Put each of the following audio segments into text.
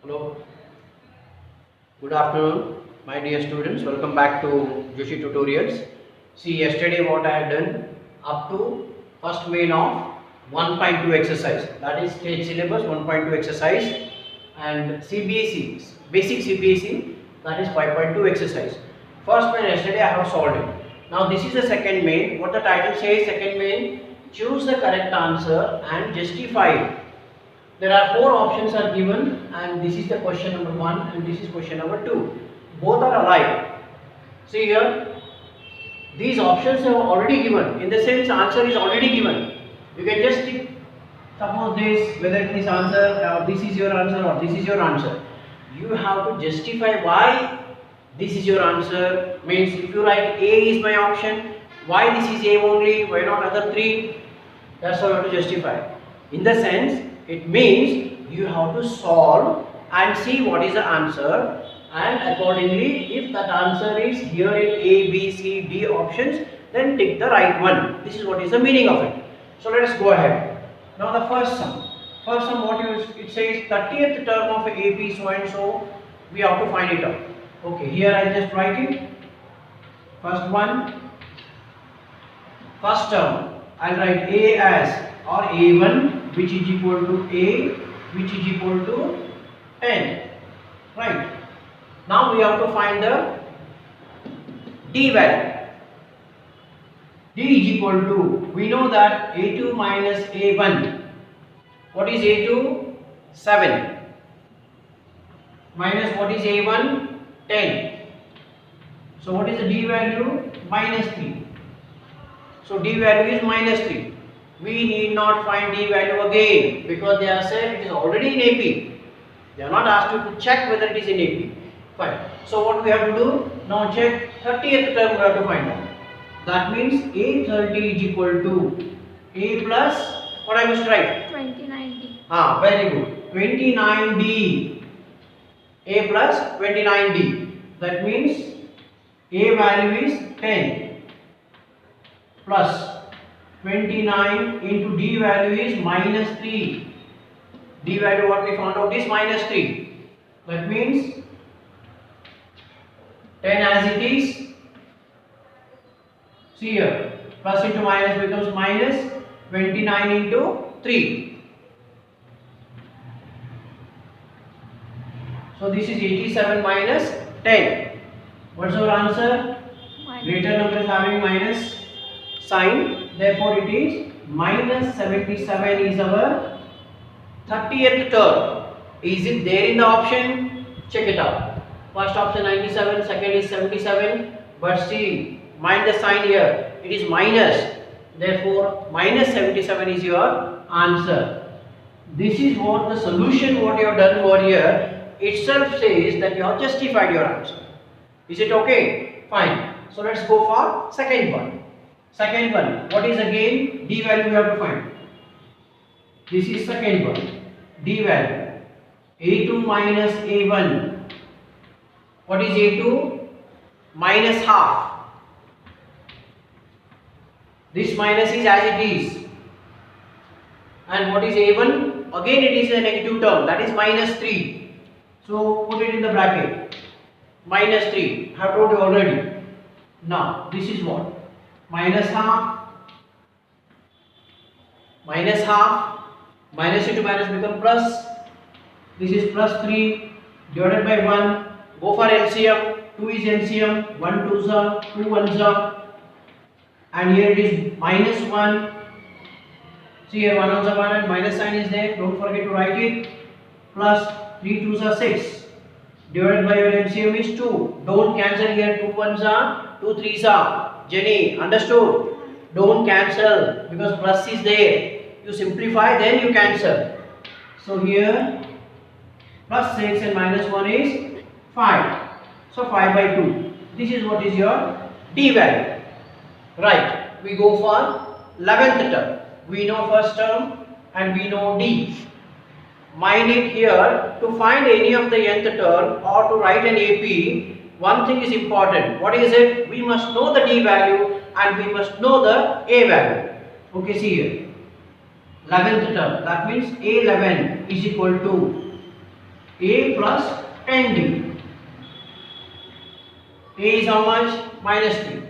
Hello, good afternoon, my dear students. Welcome back to Joshi Tutorials. See, yesterday what I had done up to first main of 1.2 exercise, that is state syllabus 1.2 exercise, and CBSE, basic CBSE, that is 5.2 exercise. First main yesterday I have solved it. Now this is the second main. What the title says, second main, choose the correct answer and justify it. There are four options are given, and this is the question number 1 and this is question number 2. Both are alike. See here, these options are already given. In the sense, answer is already given. You can just tick, suppose this, whether it is answer or this is your answer or this is your answer. You have to justify why this is your answer. Means if you write A is my option, why this is A only, why not other three? That's how you have to justify. In the sense, it means you have to solve and see what is the answer, and accordingly, if that answer is here in A, B, C, D options, then tick the right one. This is what is the meaning of it. So let us go ahead. Now the first sum. First sum, what it says 30th term of AP so and so, we have to find it out. Okay, here I just write it. First one, first term, I'll write A as or A1, which is equal to A, which is equal to 10. Right. Now we have to find the D value. D is equal to, we know that A2 minus A1. What is A2? 7. Minus what is A1? 10. So what is the D value? Minus 3. So D value is minus 3. We need not find D value again because they are said it is already in AP. They are not asked you to check whether it is in AP. Fine. So what we have to do? Now check 30th term we have to find out. That means A30 is equal to A plus, what I must write? 29D. Very good. 29D. A plus 29D. That means A value is 10 plus 29 into D value is minus 3. D value what we found out is minus 3. That means 10 as it is. See here, plus into minus becomes minus 29 into 3. So this is 87 minus 10. What's our answer? Greater number is having minus sign. Therefore it is minus 77 is our 30th term. Is it there in the option? Check it out. First option 97, second is 77. But see, mind the sign here. It is minus. Therefore minus 77 is your answer. This is what the solution what you have done over here itself says that you have justified your answer. Is it okay? Fine. So let's go for second one. Second one, what is again D value we have to find. This is second one. D value. A2 minus A1. What is A2? Minus half. This minus is as it is. And what is A1? Again it is a negative term, that is minus 3. So put it in the bracket. Minus 3. I have told you already. Now this is what? Minus half, minus half, minus into minus become plus. This is plus 3 divided by 1. Go for LCM. 2 is LCM. 1 2s are, 2 1s are. And here it is minus 1. See here 1 1s are 1 and minus sign is there. Don't forget to write it. Plus 3 2s are 6. Divided by your LCM is 2. Don't cancel here. 2 1s are, 2 3s are. Jenny, understood? Don't cancel because plus is there. You simplify, then you cancel. So here plus 6 and minus 1 is 5. So 5 by 2. This is what is your D value. Right. We go for 11th term. We know first term and we know D. Mind it here, to find any of the nth term or to write an AP, one thing is important. What is it? We must know the D value and we must know the A value. Okay, see here. 11th term. That means A11 is equal to A plus 10D. A is how much? Minus 3.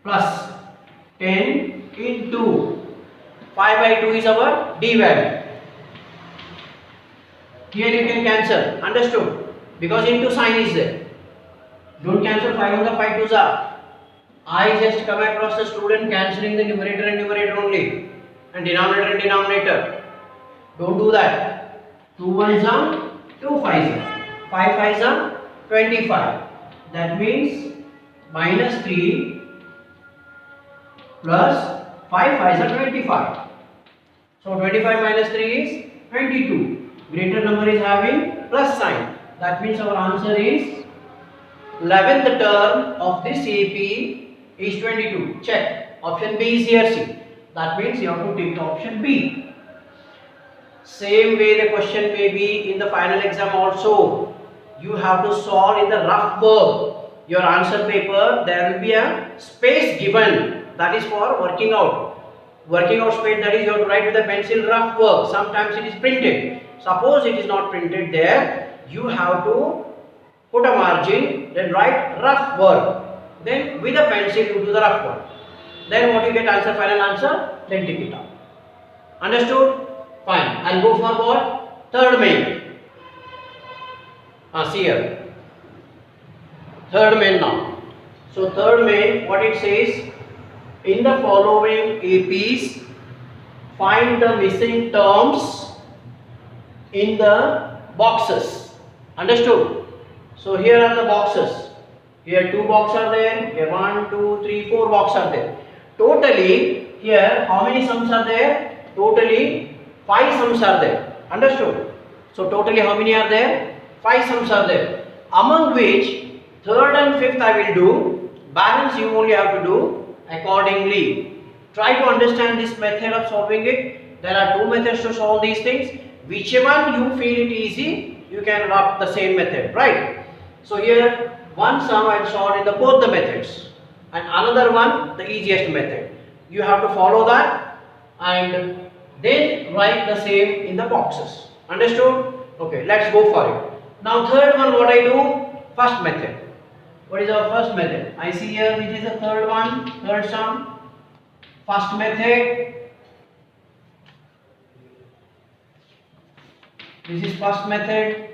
Plus 10 into 5 by 2 is our D value. Here you can cancel. Understood? Because into sign is there. Don't cancel 5 on the 5 twos are. I just come across the student cancelling the numerator and numerator only. And denominator and denominator. Don't do that. 2 ones are 2 fives are. 5 fives are 25. That means minus 3 plus 5 fives are 25. So 25 minus 3 is 22. Greater number is having plus sign. That means our answer is 11th term of this AP is 22. Check. Option B is here. See. That means you have to take the option B. Same way the question may be in the final exam also. You have to solve in the rough work. Your answer paper, there will be a space given. That is for working out. Working out space, that is you have to write with a pencil rough work. Sometimes it is printed. Suppose it is not printed there, you have to put a margin, then write rough work. Then with a pencil you do the rough work. Then what you get answer, final answer, then tick it out. Understood? Fine. I'll go for what? Third main. See here. Third main now. So third main, what it says, in the following APs, find the missing terms in the boxes. Understood? So here are the boxes. Here 2 boxes are there. Here 1, 2, 3, 4 boxes are there. Totally here how many sums are there? Totally 5 sums are there. Understood? So totally how many are there? 5 sums are there. Among which third and fifth I will do. Balance you only have to do accordingly. Try to understand this method of solving it. There are 2 methods to solve these things. Whichever you feel it easy, you can adopt the same method, right? So here one sum I will solve in the both the methods, and another one the easiest method. You have to follow that and then write the same in the boxes. Understood? Okay, let's go for it. Now third one, what I do? First method. What is our first method? I see here which is the third one, third sum. First method. This is first method.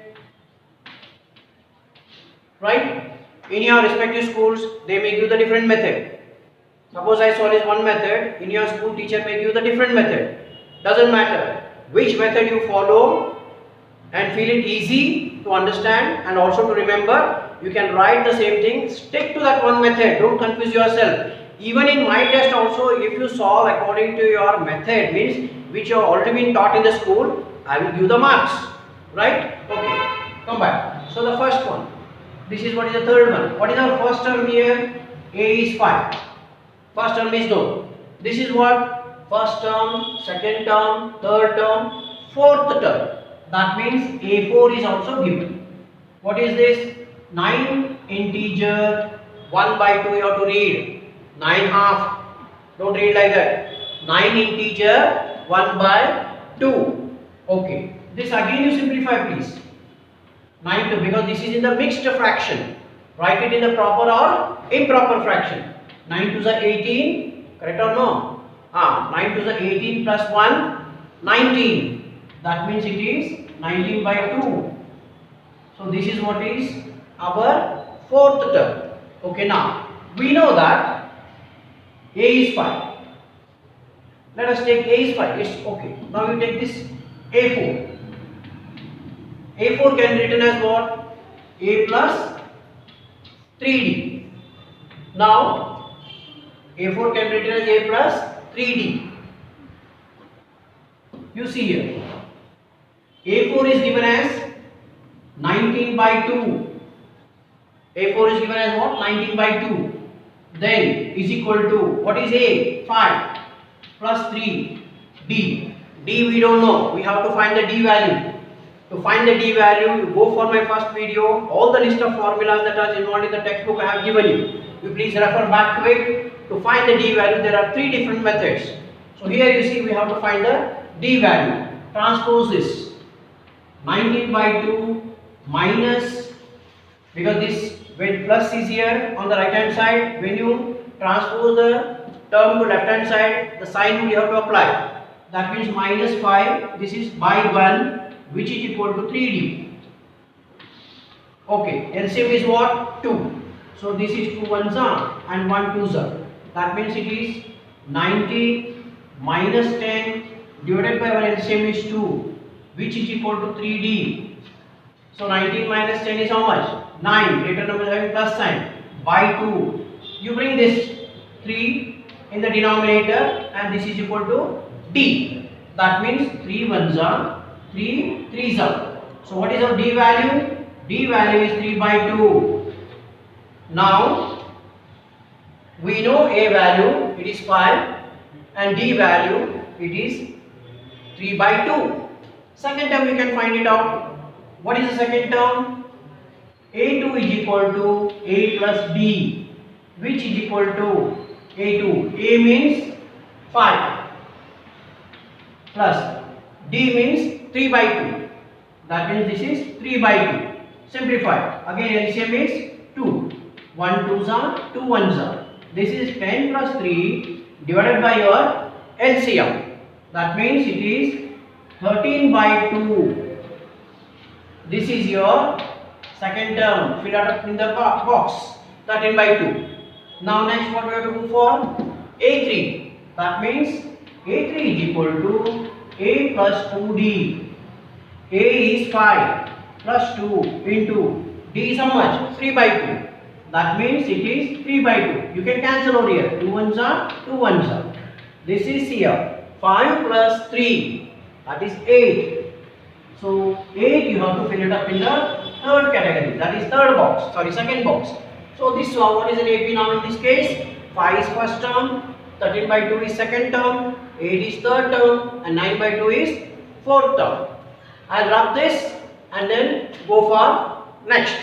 Right? In your respective schools, they may give the different method. Suppose I solve this one method, in your school teacher may give the different method. Doesn't matter which method you follow and feel it easy to understand and also to remember, you can write the same thing. Stick to that one method. Don't confuse yourself. Even in my test also, if you solve according to your method, means which you have already been taught in the school, I will give the marks. Right? Okay. Come back. So the first one. This is what is the third one. What is our first term here? A is 5. First term is known. This is what? First term, second term, third term, fourth term. That means A4 is also given. What is this? 9 integer 1 by 2 you have to read. 9 half. Don't read like that. 9 integer 1 by 2. Okay. This again you simplify please. 9 to, because this is in the mixed fraction. Write it in the proper or improper fraction. 9 to the 18. Correct or no? 9 to the 18 plus 1. 19. That means it is 19 by 2. So this is what is our fourth term. Okay, now we know that A is 5. Let us take A is 5. It's okay. Now we take this A4. A4 can be written as what? A plus 3D. Now A4 can be written as A plus 3D. You see here. A4 is given as 19 by 2. A4 is given as what? 19 by 2. Then is equal to, what is A? 5 plus 3 D. D we don't know. We have to find the D value. To find the D value, you go for my first video. All the list of formulas that are involved in the textbook I have given you. You please refer back to it. To find the D value, there are 3 different methods. So here you see we have to find the D value. Transpose this. 19 by 2 minus, because this when plus is here on the right hand side, when you transpose the term to left hand side, the sign will you have to apply. That means minus 5, this is by 1, which is equal to 3d. Okay, LCM is what? 2. So this is 2 ones are and 1 twos are. That means it is 90 minus 10 divided by our LCM is 2, which is equal to 3d. So 19 minus 10 is how much? 9. Greater number having plus sign by 2. You bring this 3 in the denominator and this is equal to d. That means 3 ones are 3 threes are. So what is our d value? D value is 3 by 2. Now we know A value, it is 5, and D value, it is 3 by 2. Second term we can find it out. What is the second term? A2 is equal to A plus B, which is equal to A2. A means 5 plus D means 3 by 2. That means this is 3 by 2. Simplify. Again LCM is 2. 1 2s are 2 1s are. This is 10 plus 3 divided by your LCM. That means it is 13 by 2. This is your second term. Fill out in the box. 13 by 2. Now next what we have to do for A3. That means A3 is equal to A plus 2D. A is 5 plus 2 into D is how much? 3 by 2. That means it is 3 by 2. You can cancel over here. 2 ones are 2 ones are. This is here. 5 plus 3. That is 8. So 8 you have to fill it up in the third category. That is third box. Sorry, second box. So this what is an AP now in this case? 5 is first term. 13 by 2 is second term. 8 is third term. And 9 by 2 is fourth term. I'll rub this and then go for next.